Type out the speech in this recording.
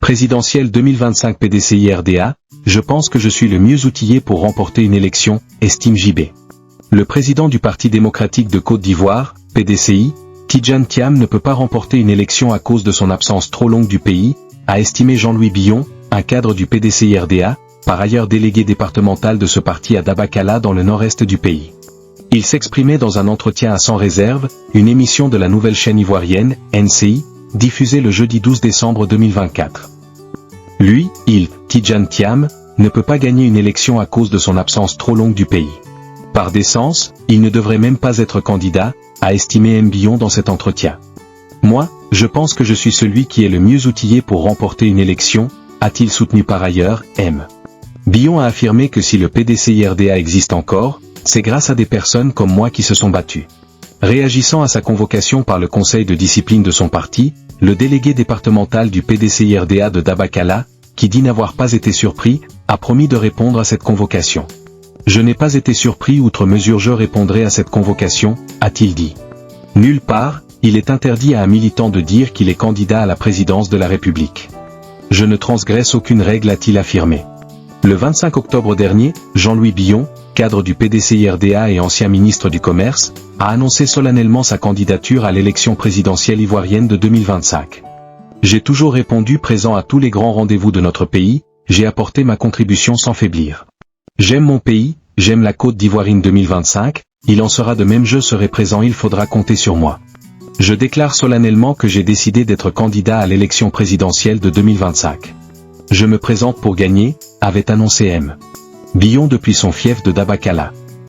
Présidentielle 2025 PDCI-RDA, je pense que je suis le mieux outillé pour remporter une élection, estime JB. Le président du Parti démocratique de Côte d'Ivoire, PDCI, Tidjane Thiam ne peut pas remporter une élection à cause de son absence trop longue du pays, a estimé Jean-Louis Billon, un cadre du PDCI-RDA, par ailleurs délégué départemental de ce parti à Dabakala dans le nord-est du pays. Il s'exprimait dans un entretien à Sans Réserve, une émission de la nouvelle chaîne ivoirienne, NCI, diffusée le jeudi 12 décembre 2024. Lui, Tidjane Thiam, ne peut pas gagner une élection à cause de son absence trop longue du pays. Par décence, il ne devrait même pas être candidat, a estimé M. Billon dans cet entretien. Moi, je pense que je suis celui qui est le mieux outillé pour remporter une élection, a-t-il soutenu par ailleurs, M. Billon a affirmé que si le PDCI-RDA existe encore, c'est grâce à des personnes comme moi qui se sont battues. Réagissant à sa convocation par le conseil de discipline de son parti, le délégué départemental du PDCI-RDA de Dabakala, qui dit n'avoir pas été surpris, a promis de répondre à cette convocation. Je n'ai pas été surpris outre mesure je répondrai à cette convocation, a-t-il dit. Nulle part, il est interdit à un militant de dire qu'il est candidat à la présidence de la République. Je ne transgresse aucune règle, a-t-il affirmé. Le 25 octobre dernier, Jean-Louis Billon, cadre du PDCI-RDA et ancien ministre du Commerce, a annoncé solennellement sa candidature à l'élection présidentielle ivoirienne de 2025. J'ai toujours répondu présent à tous les grands rendez-vous de notre pays, j'ai apporté ma contribution sans faiblir. J'aime mon pays, j'aime la Côte d'Ivoirine 2025, il en sera de même je serai présent, il faudra compter sur moi. Je déclare solennellement que j'ai décidé d'être candidat à l'élection présidentielle de 2025. Je me présente pour gagner, avait annoncé M. Billon depuis son fief de Dabakala.